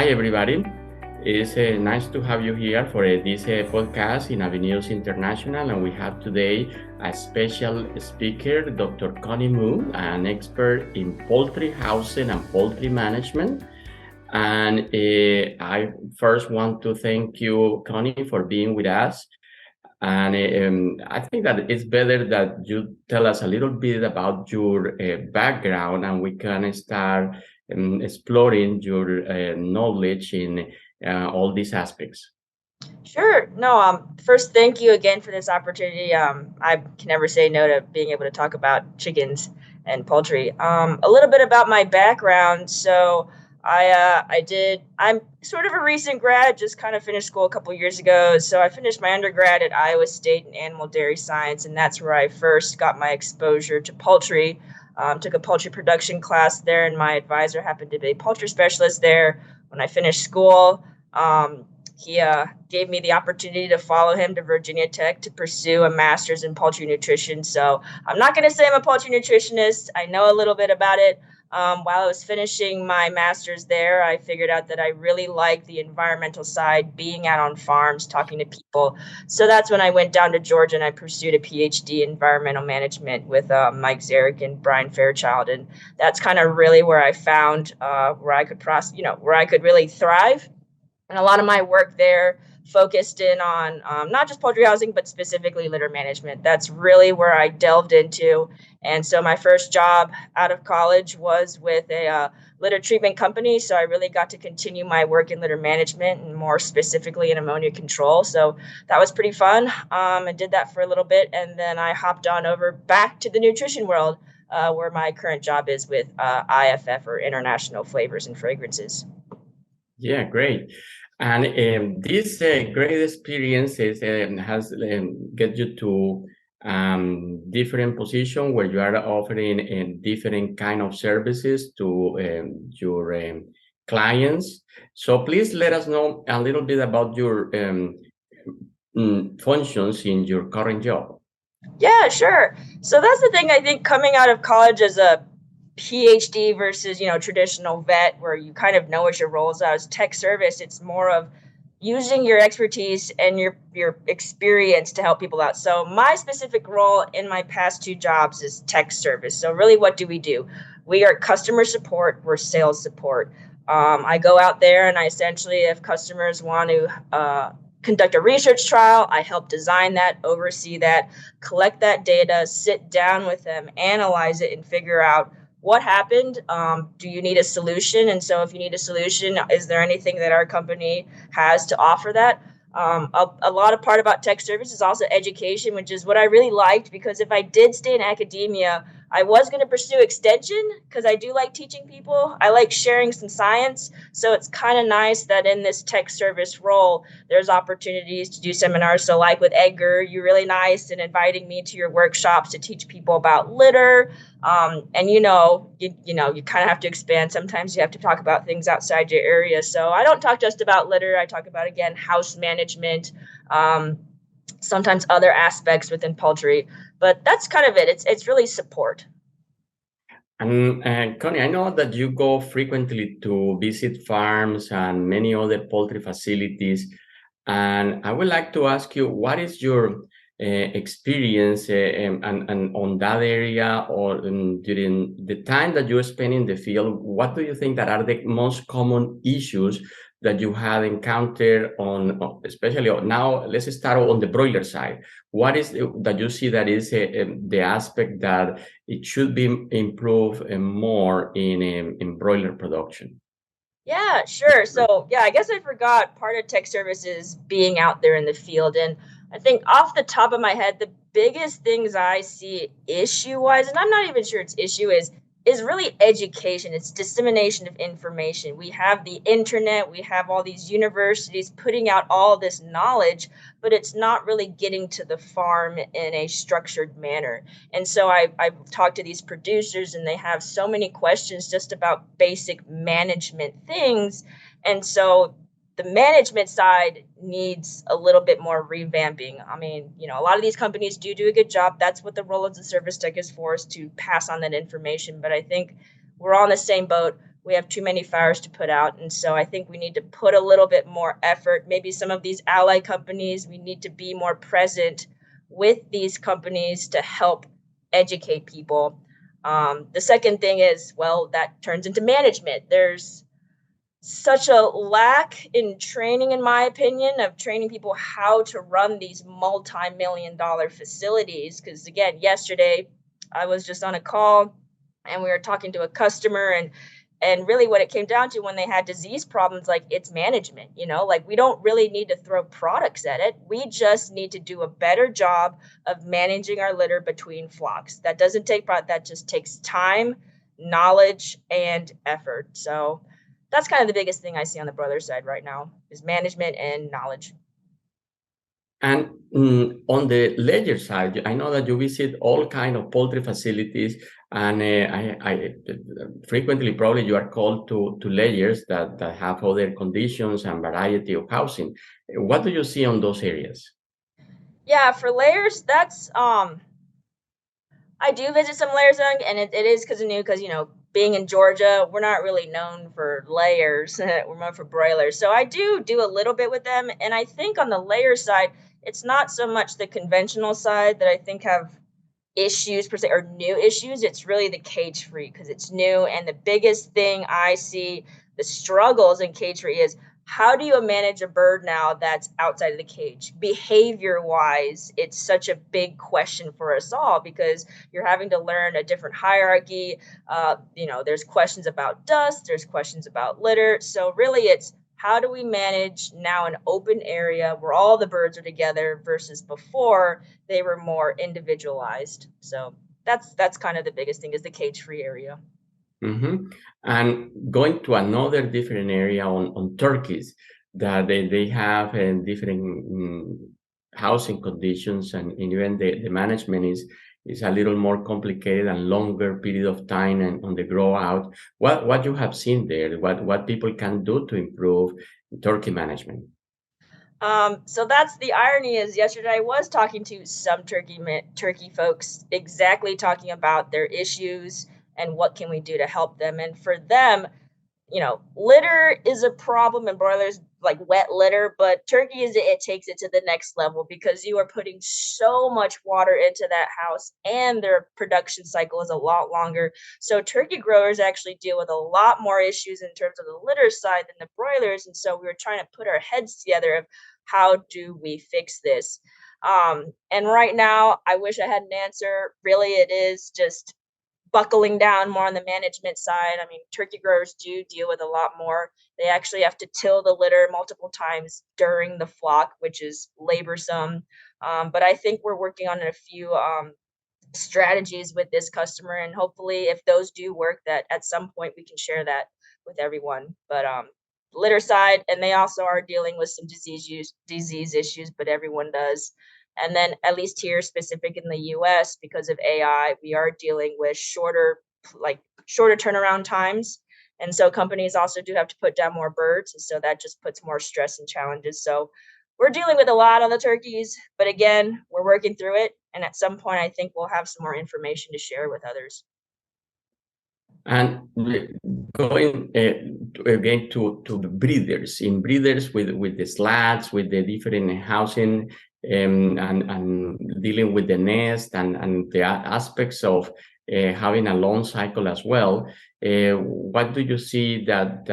Hi, everybody. It's nice to have you here for this podcast in Avenues International. And we have today a special speaker, Dr. Connie Moon, an expert in poultry housing and poultry management. And I first want to thank you, Connie, for being with us. And I think that it's better that you tell us a little bit about your background and we can start exploring your knowledge in all these aspects. Sure. No, first, thank you again for this opportunity. I can never say no to being able to talk about chickens and poultry. A little bit about my background. So I'm sort of a recent grad, just kind of finished school a couple years ago. So I finished my undergrad at Iowa State in animal dairy science, and that's where I first got my exposure to poultry. Took a poultry production class there, and my advisor happened to be a poultry specialist there when I finished school. He gave me the opportunity to follow him to Virginia Tech to pursue a master's in poultry nutrition. So I'm not going to say I'm a poultry nutritionist. I know a little bit about it. While I was finishing my master's there, I figured out that I really liked the environmental side, being out on farms, talking to people. So that's when I went down to Georgia and I pursued a PhD in environmental management with Mike Zarek and Brian Fairchild. And that's kind of really where I found where I could where I could really thrive. And a lot of my work there focused in on not just poultry housing, but specifically litter management. That's really where I delved into. And so my first job out of college was with a litter treatment company. So I really got to continue my work in litter management and more specifically in ammonia control. So that was pretty fun. I did that for a little bit. And then I hopped on over back to the nutrition world where my current job is with IFF, or International Flavors and Fragrances. Yeah, great. And this great experiences has get you to different position where you are offering different kind of services to your clients. So please let us know a little bit about your functions in your current job. Yeah, sure. So that's the thing, I think, coming out of college as a PhD versus, traditional vet where you kind of know what your roles are. As tech service, it's more of using your expertise and your experience to help people out. So my specific role in my past two jobs is tech service. So really, what do? We are customer support, we're sales support. I go out there and I essentially, if customers want to conduct a research trial, I help design that, oversee that, collect that data, sit down with them, analyze it, and figure out what happened. Do you need a solution? And so if you need a solution, is there anything that our company has to offer that? A lot of part about tech service is also education, which is what I really liked, because if I did stay in academia, I was going to pursue extension because I do like teaching people. I like sharing some science. So it's kind of nice that in this tech service role, there's opportunities to do seminars. So like with Edgar, you're really nice in inviting me to your workshops to teach people about litter. And you kind of have to expand. Sometimes you have to talk about things outside your area. So I don't talk just about litter. I talk about, again, house management, sometimes other aspects within poultry. But that's kind of it. It's really support. And Connie, I know that you go frequently to visit farms and many other poultry facilities. And I would like to ask you, what is your experience and on that area, or during the time that you spend in the field? What do you think that are the most common issues that you have encountered especially now? Let's start on the broiler side. What is that you see that is the aspect that it should be improved more in broiler production? Yeah, sure. So, yeah, I guess I forgot part of tech services being out there in the field. And I think off the top of my head, the biggest things I see issue wise, and I'm not even sure it's issue, is really education. It's dissemination of information. We have the internet, we have all these universities putting out all this knowledge, but it's not really getting to the farm in a structured manner. And so I've talked to these producers and they have so many questions just about basic management things. And so the management side needs a little bit more revamping. I mean, a lot of these companies do a good job. That's what the role of the service tech is for, is to pass on that information. But I think we're on the same boat. we have too many fires to put out. And so I think we need to put a little bit more effort. Maybe some of these ally companies, we need to be more present with these companies to help educate people. The second thing is, well, that turns into management. There's such a lack in training, in my opinion, of training people how to run these multi-million-dollar facilities. Because again, yesterday I was just on a call and we were talking to a customer, and really what it came down to when they had disease problems, like it's management, like we don't really need to throw products at it. We just need to do a better job of managing our litter between flocks. That doesn't take product, that just takes time, knowledge, and effort. So that's kind of the biggest thing I see on the broiler side right now is management and knowledge. And on the layer side, I know that you visit all kind of poultry facilities, and I frequently probably you are called to layers that have other conditions and variety of housing. What do you see on those areas? Yeah, for layers, that's I do visit some layers, and it is because of new, because being in Georgia, we're not really known for layers. We're known for broilers. So I do a little bit with them, and I think on the layer side, it's not so much the conventional side that I think have issues per se or new issues. It's really the cage free because it's new. And the biggest thing I see the struggles in cage free is how do you manage a bird now that's outside of the cage? Behavior wise, it's such a big question for us all because you're having to learn a different hierarchy. There's questions about dust, there's questions about litter. So really it's how do we manage now an open area where all the birds are together versus before they were more individualized. So that's kind of the biggest thing is the cage free area. Hmm. And going to another different area on turkeys, that they have different housing conditions, and even the management is a little more complicated and longer period of time and on the grow out. What you have seen there, what people can do to improve turkey management? So that's the irony is yesterday I was talking to some turkey folks exactly talking about their issues and what can we do to help them. And for them, litter is a problem in broilers, like wet litter, but turkey it takes it to the next level because you are putting so much water into that house and their production cycle is a lot longer. So turkey growers actually deal with a lot more issues in terms of the litter side than the broilers. And so we were trying to put our heads together of how do we fix this? And right now, I wish I had an answer. Really, it is just buckling down more on the management side. I mean, turkey growers do deal with a lot more. They actually have to till the litter multiple times during the flock, which is laborsome. But I think we're working on a few strategies with this customer, and hopefully if those do work, that at some point we can share that with everyone. But litter side, and they also are dealing with some disease issues, but everyone does. And then at least here specific in the US, because of AI, we are dealing with shorter turnaround times. And so companies also do have to put down more birds, and so that just puts more stress and challenges. So we're dealing with a lot on the turkeys, but again, we're working through it. And at some point, I think we'll have some more information to share with others. And going again to breeders, in breeders with the slats, with the different housing, and dealing with the nest and the aspects of having a long cycle as well. What do you see that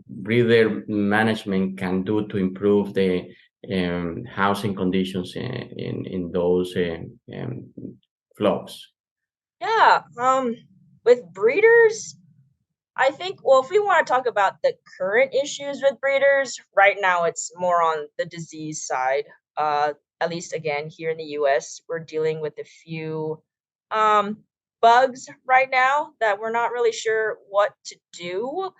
breeder management can do to improve the housing conditions in those flocks? Yeah. With breeders, I think, well, if we want to talk about the current issues with breeders, right now it's more on the disease side. At least again, here in the US, we're dealing with a few um, bugs right now that we're not really sure what to do.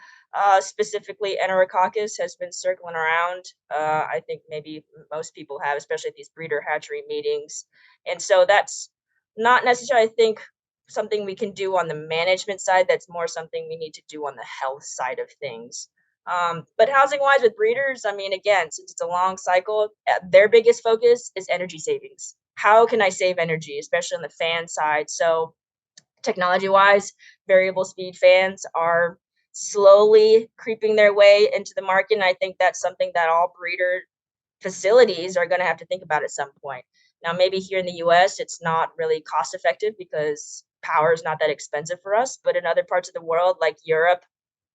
Specifically, Enterococcus has been circling around. I think maybe most people have, especially at these breeder hatchery meetings. And so that's not necessarily, I think, something we can do on the management side. That's more something we need to do on the health side of things. But housing wise with breeders, I mean, again, since it's a long cycle, their biggest focus is energy savings. How can I save energy, especially on the fan side? So technology wise. Variable speed fans are slowly creeping their way into the market. And I think that's something that all breeder facilities are going to have to think about at some point. Now, maybe here in the US, it's not really cost effective because power is not that expensive for us. But in other parts of the world, like Europe,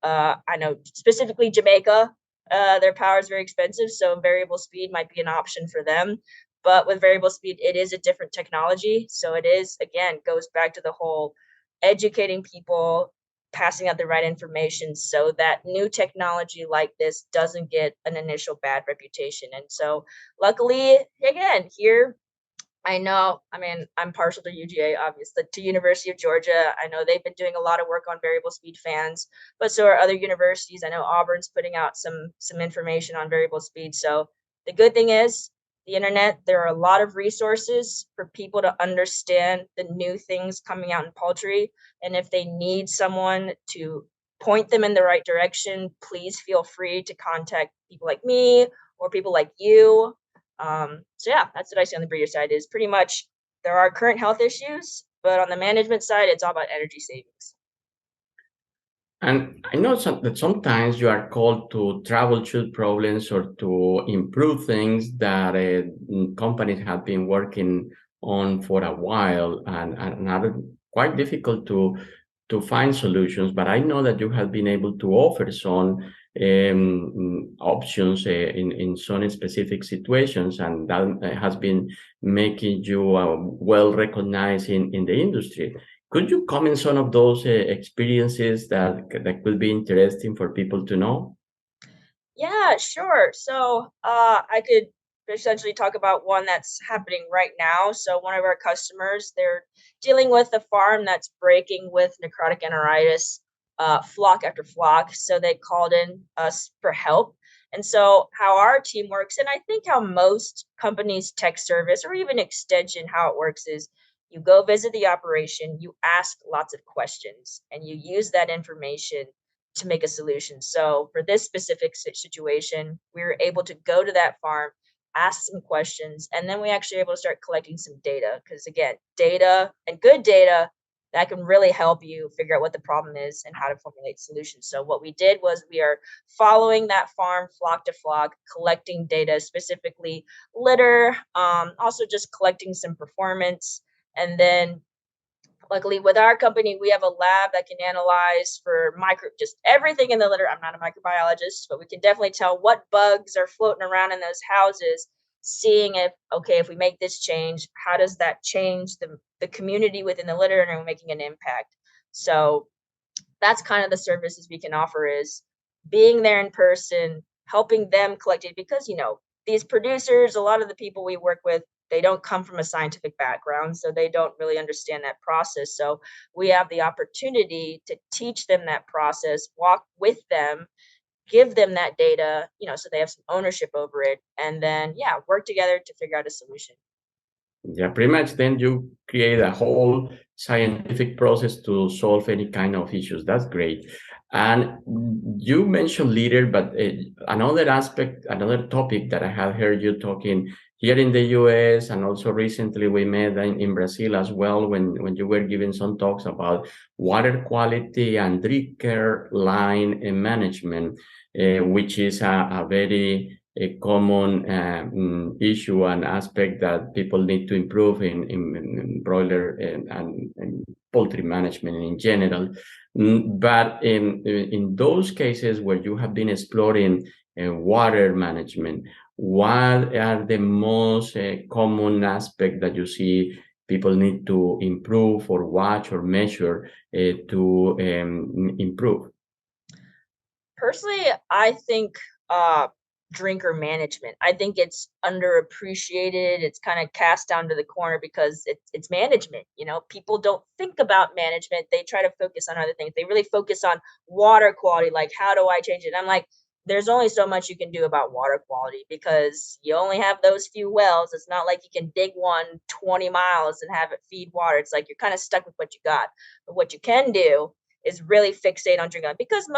I know specifically Jamaica, their power is very expensive. So variable speed might be an option for them. But with variable speed, it is a different technology. So it is, again, goes back to the whole educating people, passing out the right information so that new technology like this doesn't get an initial bad reputation. And so, luckily, again, here I know, I mean, I'm partial to UGA, obviously, to University of Georgia. I know they've been doing a lot of work on variable speed fans, but so are other universities. I know Auburn's putting out some information on variable speed. So the good thing is the internet, there are a lot of resources for people to understand the new things coming out in poultry. And if they need someone to point them in the right direction, please feel free to contact people like me or people like you. So yeah, that's what I see on the breeder side is pretty much there are current health issues, but on the management side, it's all about energy savings. And I know that sometimes you are called to troubleshoot problems or to improve things that companies have been working on for a while and are quite difficult to find solutions. But I know that you have been able to offer some options in some specific situations, and that has been making you well recognized in the industry. Could you comment some of those experiences that could be interesting for people to know? Yeah, sure. So, I could essentially talk about one that's happening right now. So, one of our customers, they're dealing with a farm that's breaking with necrotic enteritis, flock after flock. So they called in us for help. And so, how our team works, and I think how most companies' tech service or even extension, how it works is you go visit the operation, you ask lots of questions, and you use that information to make a solution. So for this specific situation, we were able to go to that farm, ask some questions, and then we actually able to start collecting some data. Because again, data and good data that can really help you figure out what the problem is and how to formulate solutions. So what we did was we are following that farm flock to flock, collecting data, specifically litter, also just collecting some performance, and then luckily, with our company, we have a lab that can analyze for just everything in the litter. I'm not a microbiologist, but we can definitely tell what bugs are floating around in those houses, seeing if, okay, if we make this change, how does that change the community within the litter and are we making an impact? So that's kind of the services we can offer is being there in person, helping them collect it because, these producers, a lot of the people we work with, they don't come from a scientific background, so they don't really understand that process. So we have the opportunity to teach them that process, walk with them, give them that data, so they have some ownership over it, and then, yeah, work together to figure out a solution. Yeah, pretty much then you create a whole scientific process to solve any kind of issues. That's great. And you mentioned leader, but another aspect, another topic that I have heard you talking here in the US and also recently we met in Brazil as well when you were giving some talks about water quality and drinker line management, which is a very a common issue and aspect that people need to improve in broiler and poultry management in general. But in those cases where you have been exploring water management, what are the most common aspect that you see people need to improve or watch or measure to improve? Personally, I think drinker management. I think it's underappreciated. It's kind of cast down to the corner because it's management. People don't think about management. They try to focus on other things. They really focus on water quality, like how do I change it? I'm like, there's only so much you can do about water quality because you only have those few wells. It's not like you can dig one 20 miles and have it feed water. It's like you're kind of stuck with what you got. But what you can do is really fixate on drinking because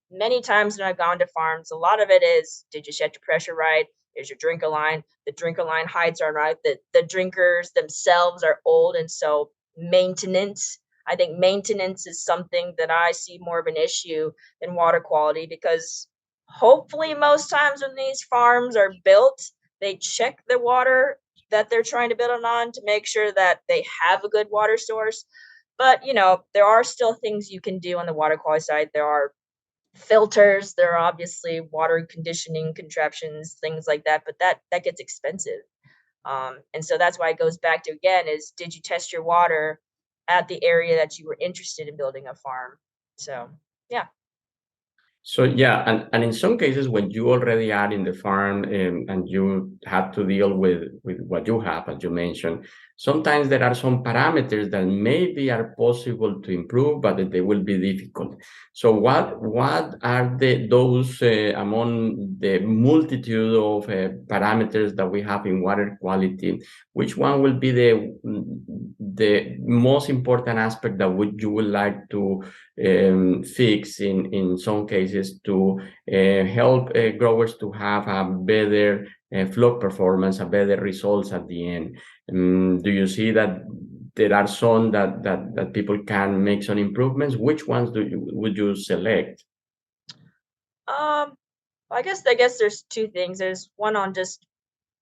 many times when I've gone to farms, a lot of it is did you set your pressure right? Here's your drinker line. The drinker line heights are right. The drinkers themselves are old, and so maintenance. I think maintenance is something that I see more of an issue than water quality because hopefully most times when these farms are built, they check the water that they're trying to build it on to make sure that they have a good water source. But, there are still things you can do on the water quality side. There are filters, there are obviously water conditioning contraptions, things like that, but that gets expensive. And so that's why it goes back to again is did you test your water at the area that you were interested in building a farm? So yeah. So yeah, and in some cases when you already are in the farm, and you have to deal with what you have, as you mentioned, sometimes there are some parameters that maybe are possible to improve, but that they will be difficult. So what are those among the multitude of parameters that we have in water quality? Which one will be the most important aspect that you would like to fix in some cases to help growers to have a better flock performance, a better results at the end? Do you see that there are some that people can make some improvements? Which ones would you select? Um, I guess there's two things. There's one on just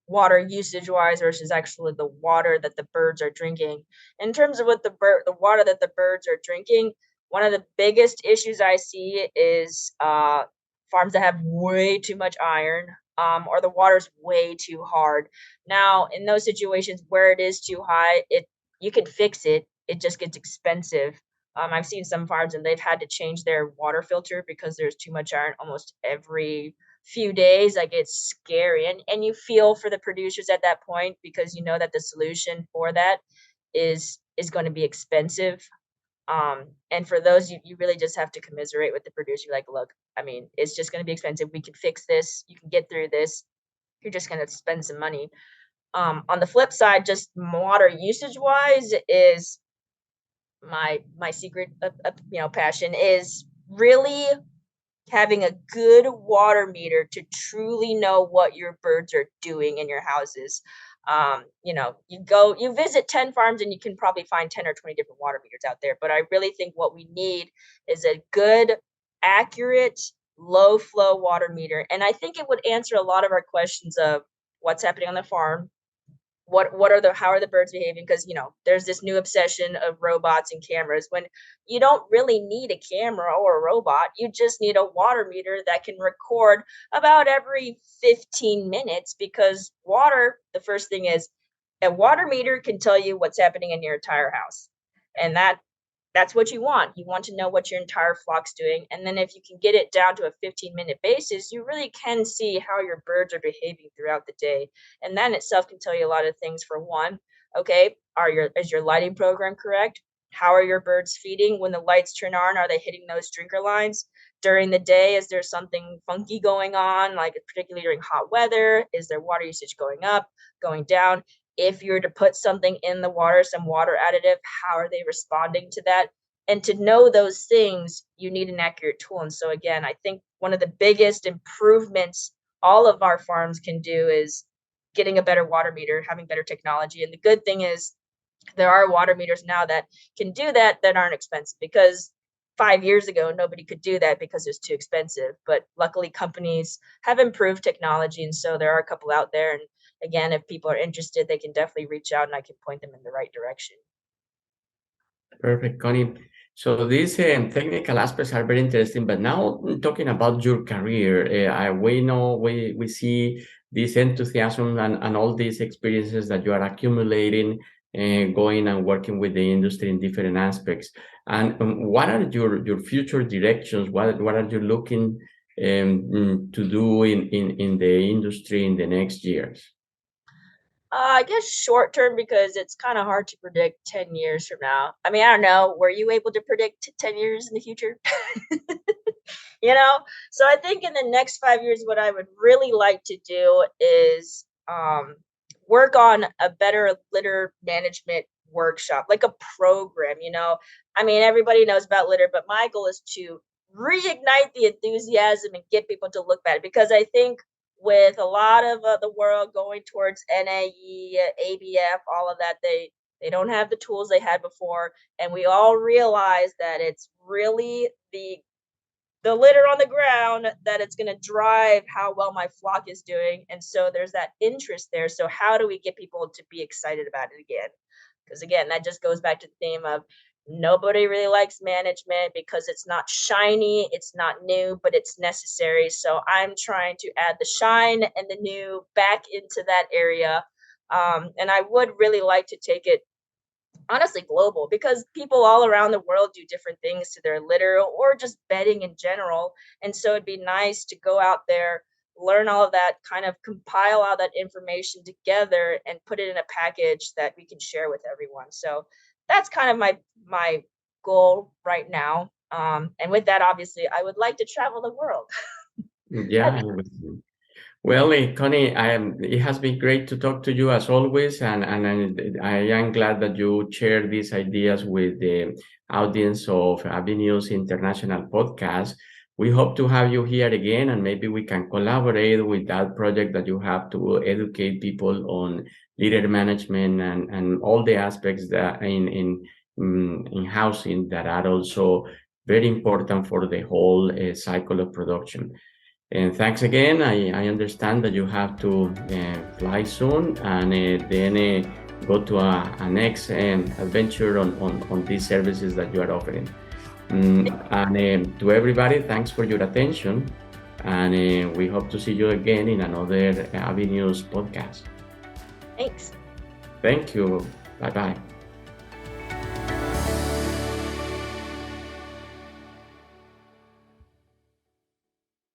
water usage wise versus actually the water that the birds are drinking. In terms of what the water that the birds are drinking, one of the biggest issues I see is farms that have way too much iron, or the water's way too hard. Now, in those situations where it is too high, it you can fix it. It just gets expensive. I've seen some farms and they've had to change their water filter because there's too much iron almost every few days. Like it's scary, and you feel for the producers at that point because you know that the solution for that is going to be expensive. And for those, you really just have to commiserate with the producer. Like, look, I mean, it's just going to be expensive. We can fix this. You can get through this. You're just going to spend some money. On the flip side, just water usage wise, is my secret, passion is really having a good water meter to truly know what your birds are doing in your houses. You visit 10 farms and you can probably find 10 or 20 different water meters out there. But I really think what we need is a good, accurate, low flow water meter. And I think it would answer a lot of our questions of what's happening on the farm, what are the how are the birds behaving, because there's this new obsession of robots and cameras when you don't really need a camera or a robot. You just need a water meter that can record about every 15 minutes, because water, the first thing is a water meter can tell you what's happening in your entire house, and that's what you want. You want to know what your entire flock's doing. And then if you can get it down to a 15-minute basis, you really can see how your birds are behaving throughout the day. And that in itself can tell you a lot of things. For one, okay, is your lighting program correct? How are your birds feeding? When the lights turn on, are they hitting those drinker lines? During the day, is there something funky going on, like particularly during hot weather? Is their water usage going up, going down? If you were to put something in the water, some water additive, how are they responding to that? And to know those things, you need an accurate tool. And so, again, I think one of the biggest improvements all of our farms can do is getting a better water meter, having better technology. And the good thing is, there are water meters now that can do that aren't expensive, because 5 years ago nobody could do that because it's too expensive. But luckily companies have improved technology, and so there are a couple out there. And again, if people are interested, they can definitely reach out and I can point them in the right direction. Perfect, Connie. So these technical aspects are very interesting. But now talking about your career, we know we see this enthusiasm and all these experiences that you are accumulating, going and working with the industry in different aspects. And what are your future directions? What are you looking to do in the industry in the next years? I guess short term, because it's kind of hard to predict 10 years from now. I mean, I don't know. Were you able to predict 10 years in the future? you know? So I think in the next 5 years, what I would really like to do is work on a better litter management workshop, like a program. I mean, everybody knows about litter, but my goal is to reignite the enthusiasm and get people to look at it, because I think with a lot of the world going towards NAE, ABF, all of that, they They don't have the tools they had before, and we all realize that it's really the litter on the ground that it's going to drive how well my flock is doing. And so there's that interest there. So how do we get people to be excited about it again? Because again, that just goes back to the theme of nobody really likes management because it's not shiny, it's not new, but it's necessary. So I'm trying to add the shine and the new back into that area. And I would really like to take it honestly global, because people all around the world do different things to their litter or just bedding in general. And so it'd be nice to go out there, learn all of that, kind of compile all that information together and put it in a package that we can share with everyone. So that's kind of my goal right now. And with that, obviously, I would like to travel the world. Yeah. Well, Connie, it has been great to talk to you as always, and I am glad that you share these ideas with the audience of Avenues International Podcast. We hope to have you here again, and maybe we can collaborate with that project that you have to educate people on litter management and all the aspects that in housing that are also very important for the whole cycle of production. And thanks again. I understand that you have to fly soon and then go to a next adventure on these services that you are offering. And to everybody, thanks for your attention. And we hope to see you again in another Avenues podcast. Thanks. Thank you. Bye bye.